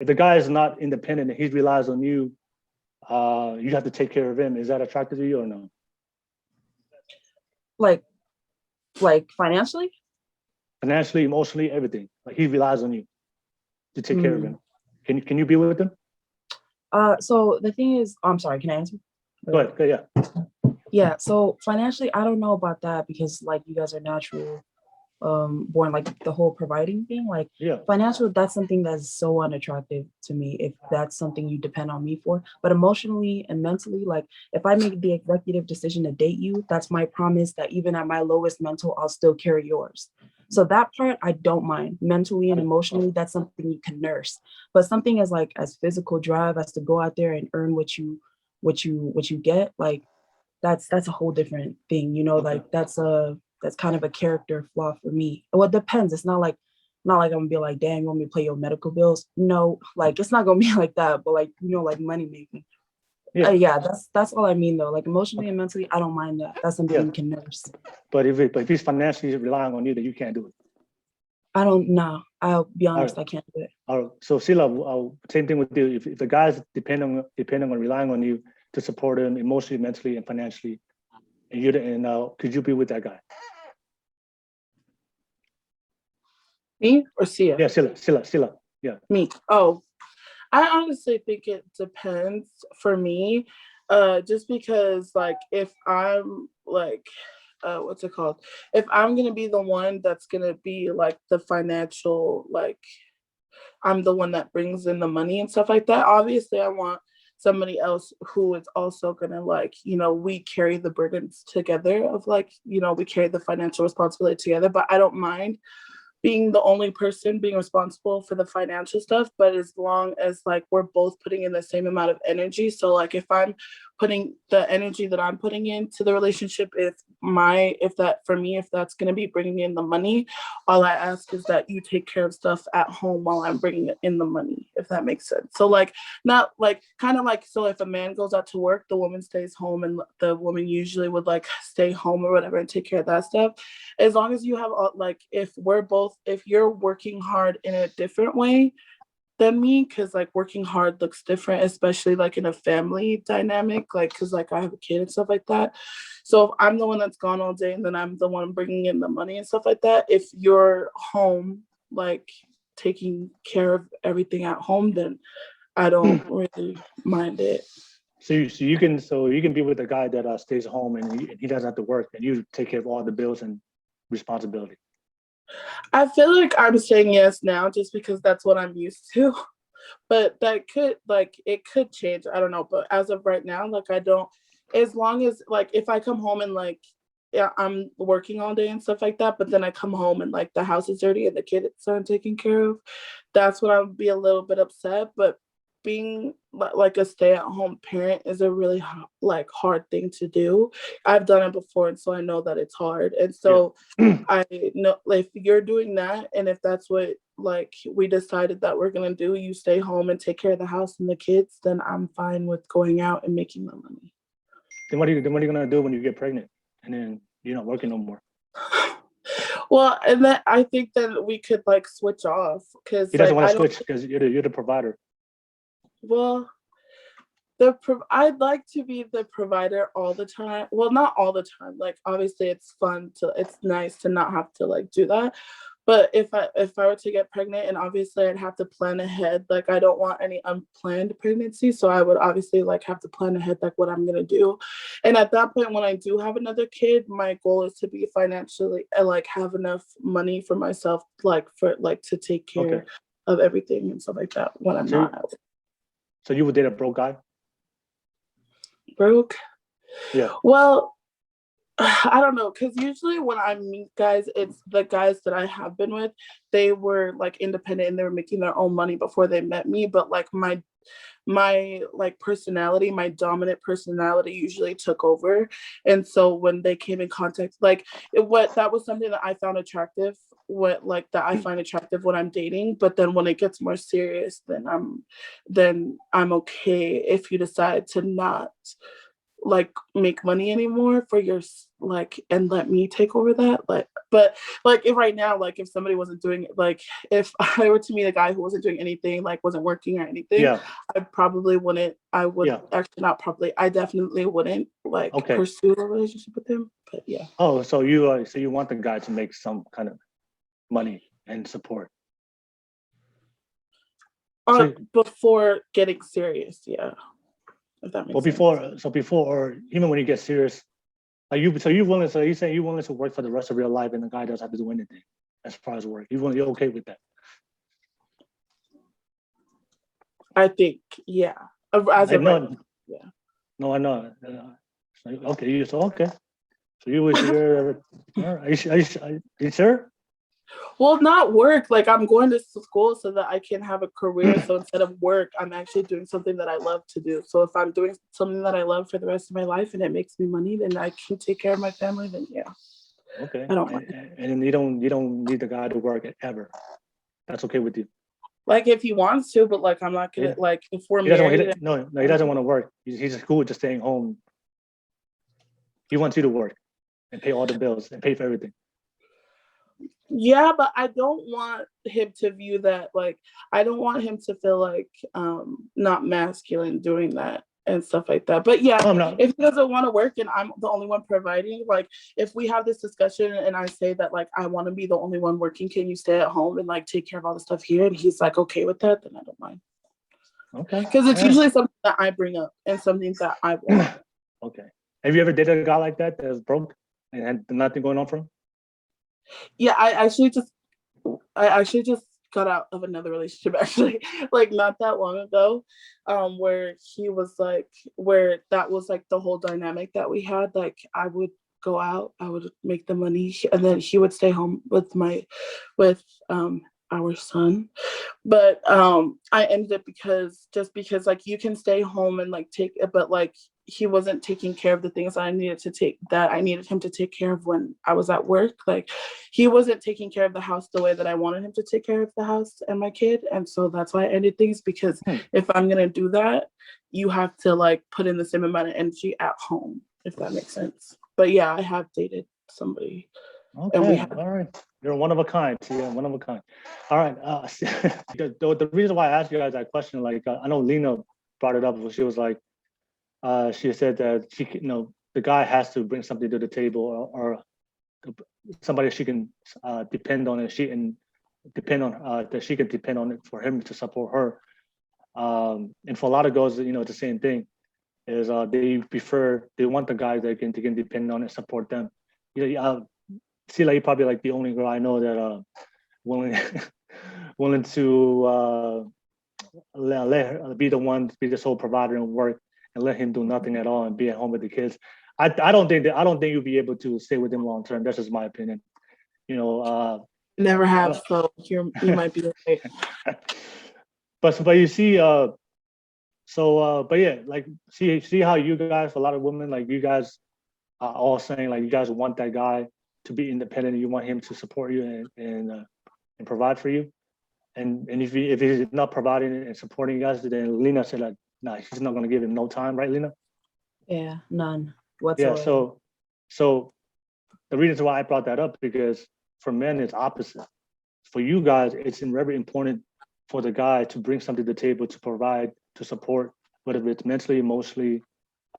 If the guy is not independent and he relies on you, you have to take care of him. Is that attractive to you or no? Like financially? Financially, emotionally, everything. Like he relies on you to take care of him. Can you be with him? So the thing is, I'm sorry, can I answer? Go ahead. Okay, yeah. Yeah, so financially, I don't know about that because like you guys are natural born, like the whole providing thing, like financial, that's something that's so unattractive to me if that's something you depend on me for. But emotionally and mentally, like if I make the executive decision to date you, that's my promise that even at my lowest mental, I'll still carry yours. So that part I don't mind. Mentally and emotionally, that's something you can nurse. But something as physical drive as to go out there and earn what you get, like that's a whole different thing, like that's kind of a character flaw for me. Well, it depends. It's not like I'm gonna be like, damn, you want me to pay your medical bills? No, like it's not gonna be like that, but like, like money making. Yeah, that's all I mean though. Like emotionally and mentally, I don't mind that. That's something you can nurse. But if he's financially relying on you, then you can't do it. I don't know. I'll be honest, I can't do it. All right. So Sila, same thing with you. If the guy's depending on relying on you to support him emotionally, mentally, and financially, and could you be with that guy? Me or Sia? Yeah, Sila. Yeah. Me. Oh, I honestly think it depends for me. Just because like if I'm like what's it called? If I'm gonna be the one that's gonna be like the financial, like I'm the one that brings in the money and stuff like that, obviously I want somebody else who is also gonna like, we carry the burdens together of like, we carry the financial responsibility together. But I don't mind being the only person being responsible for the financial stuff, but as long as like we're both putting in the same amount of energy. So like if I'm putting the energy that I'm putting into the relationship, if that's going to be bringing in the money, all I ask is that you take care of stuff at home while I'm bringing in the money, if that makes sense. So like, not like kind of like, so if a man goes out to work, the woman stays home, and the woman usually would like stay home or whatever and take care of that stuff. As long as you have like, if you're working hard in a different way than me, because like working hard looks different, especially like in a family dynamic, like because like I have a kid and stuff like that. So if I'm the one that's gone all day and then I'm the one bringing in the money and stuff like that, if you're home like taking care of everything at home, then I don't really mind it. So you can be with a guy that stays home and he doesn't have to work, and you take care of all the bills and responsibility. I feel like I'm saying yes now just because that's what I'm used to. But that could, like, it could change. I don't know. But as of right now, like, I don't, as long as, like, if I come home and, like, yeah, I'm working all day and stuff like that, but then I come home and, like, the house is dirty and the kids aren't taken care of, that's when I would be a little bit upset. But being like a stay-at-home parent is a really like hard thing to do. I've done it before, and so I know that it's hard. And so I know if you're doing that, and if that's what like we decided that we're gonna do, you stay home and take care of the house and the kids, then I'm fine with going out and making the money. Then what are you gonna do when you get pregnant and then you're not working no more? Well, and then I think that we could like switch off, because he doesn't want to switch because you're the provider. Well, I'd like to be the provider all the time. Well, not all the time. Like, obviously, it's nice to not have to like do that. But if I were to get pregnant, and obviously I'd have to plan ahead. Like, I don't want any unplanned pregnancy, so I would obviously like have to plan ahead like what I'm gonna do. And at that point, when I do have another kid, my goal is to be financially like have enough money for myself, like for like to take care of everything and stuff like that when I'm not out. So you would date a broke guy? Broke? Yeah. Well, I don't know, because usually when I meet guys, it's the guys that I have been with, they were like independent and they were making their own money before they met me. But like my like personality, my dominant personality usually took over. And so when they came in contact, like that was something that I found attractive, I find attractive when I'm dating. But then when it gets more serious, then I'm okay if you decide to not like make money anymore for your like and let me take over that, like, but like if right now, like if somebody wasn't doing it, like if I were to meet a guy who wasn't doing anything, like wasn't working or anything, I probably wouldn't, I would actually not probably, I definitely wouldn't like pursue a relationship with him. But yeah. Oh, so you want the guy to make some kind of money and support before getting serious, if that makes sense. Before or even when you get serious, like you saying you're willing to work for the rest of your life and the guy doesn't have to do anything as far as work. You're okay with that? I think, as a no, I know. Okay, so you wish you're are you sure? Well, not work. Like I'm going to school so that I can have a career. So instead of work, I'm actually doing something that I love to do. So if I'm doing something that I love for the rest of my life and it makes me money, then I can take care of my family. Then Okay. I don't mind. And you don't need the guy to work ever. That's okay with you. Like if he wants to, but like I'm not gonna like if we're married. He doesn't want to work. He's just cool with just staying home. He wants you to work and pay all the bills and pay for everything. Yeah, but I don't want him to view that, like, I don't want him to feel like not masculine doing that and stuff like that. But if he doesn't want to work and I'm the only one providing, like if we have this discussion and I say that like I want to be the only one working, can you stay at home and like take care of all the stuff here? And he's like okay with that, then I don't mind. Okay. Because it's usually something that I bring up and something that I want. Okay. Have you ever dated a guy like that was broke and had nothing going on for him? Yeah, I actually just got out of another relationship actually, like not that long ago, where he was like, where that was like the whole dynamic that we had. Like I would go out, I would make the money, and then he would stay home with our son. But I ended it because like you can stay home and like take it, but like he wasn't taking care of the things I needed him to take care of when I was at work. Like he wasn't taking care of the house the way that I wanted him to take care of the house and my kid. And so that's why I ended things, because if I'm going to do that, you have to like put in the same amount of energy at home, if that makes sense. But yeah, I have dated somebody. Okay, all right. You're one of a kind. Yeah, one of a kind. All right. The reason why I asked you guys that question, like I know Lena brought it up. She was like, she said that the guy has to bring something to the table, or somebody she can depend on, and she can depend on it for him to support her. And for a lot of girls, it's the same thing. Is they want the guy that can depend on and support them. See, like you're probably like the only girl I know that willing to let her be the sole provider and work, and let him do nothing at all and be at home with the kids. I don't think you'll be able to stay with him long term. That's just my opinion. Never have, so you might be okay. But you see, but yeah, like see how you guys, a lot of women, like you guys are all saying like you guys want that guy to be independent. You want him to support you and provide for you. And if he's not providing and supporting you guys, then Lena said like, nah, she's not going to give him no time, right, Lena? Yeah, none whatsoever. Yeah, so the reason why I brought that up, because for men it's opposite. For you guys, it's very important for the guy to bring something to the table, to provide, to support, whether it's mentally, emotionally,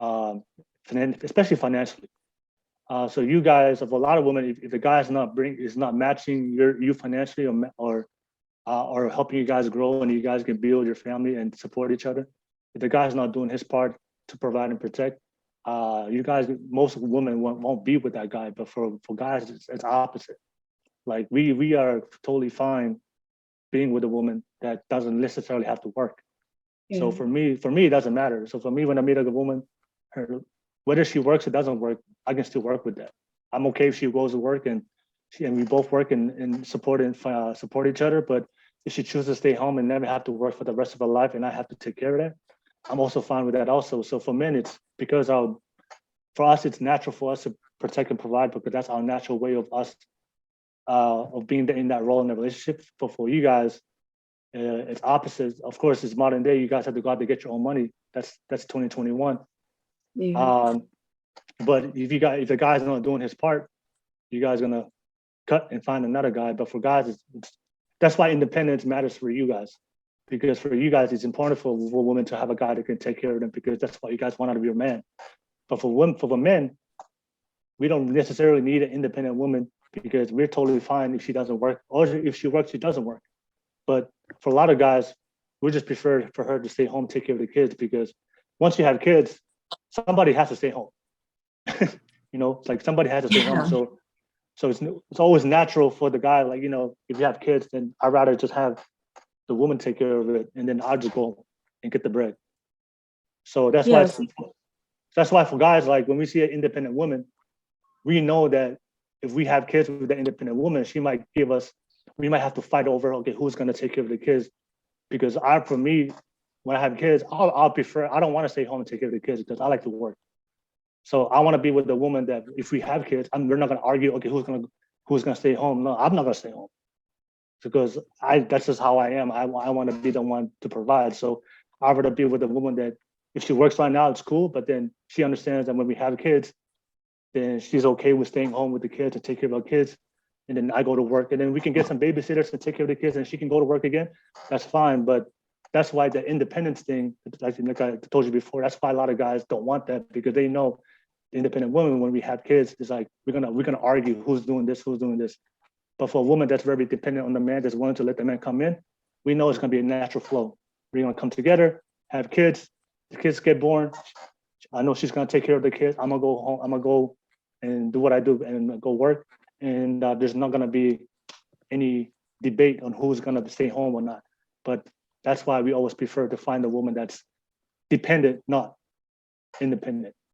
especially financially. So you guys, of a lot of women, if the guy is not matching you financially or helping you guys grow and you guys can build your family and support each other, if the guy's not doing his part to provide and protect, you guys, most women won't be with that guy. But for guys, it's opposite. Like we are totally fine being with a woman that doesn't necessarily have to work. Yeah. So for me, it doesn't matter. So for me, when I meet a woman, whether she works or doesn't work, I can still work with that. I'm okay if she goes to work and we both work and support each other. But if she chooses to stay home and never have to work for the rest of her life and I have to take care of that, I'm also fine with that also. So for men, it's because for us, it's natural for us to protect and provide, because that's our natural way of us of being in that role in the relationship. But for you guys, it's opposite. Of course, it's modern day. You guys have to go out to get your own money. That's 2021. Yeah. But if the guy's not doing his part, you guys gonna cut and find another guy. But for guys, that's why independence matters for you guys, because for you guys, it's important for women to have a guy that can take care of them, because that's what you guys want out of your man. But for women, for the men, we don't necessarily need an independent woman, because we're totally fine if she doesn't work, or if she works, she doesn't work. But for a lot of guys, we just prefer for her to stay home, take care of the kids, because once you have kids, somebody has to stay home. It's like somebody has to stay home. Yeah. So it's always natural for the guy, like, if you have kids, then I'd rather just have the woman take care of it, and then I'll just go and get the bread. So Yes. that's why for guys, like when we see an independent woman, we know that if we have kids with the independent woman, we might have to fight over, okay, who's going to take care of the kids? Because for me, when I have kids, I don't want to stay home and take care of the kids, because I like to work. So I want to be with the woman that if we have kids, we're not going to argue, okay, who's going to stay home? No, I'm not going to stay home, because that's just how I am. I want to be the one to provide. So I'd rather be with a woman that if she works right now, it's cool, but then she understands that when we have kids, then she's okay with staying home with the kids and take care of our kids. And then I go to work, and then we can get some babysitters to take care of the kids, and she can go to work again. That's fine. But that's why the independence thing, like I told you before, that's why a lot of guys don't want that, because they know the independent women, when we have kids, it's like we're gonna argue who's doing this. But for a woman that's very dependent on the man, that's willing to let the man come in, we know it's gonna be a natural flow. We're gonna come together, have kids. The kids get born. I know she's gonna take care of the kids. I'm gonna go home. I'm gonna go and do what I do and go work. And there's not gonna be any debate on who's gonna stay home or not. But that's why we always prefer to find a woman that's dependent, not independent.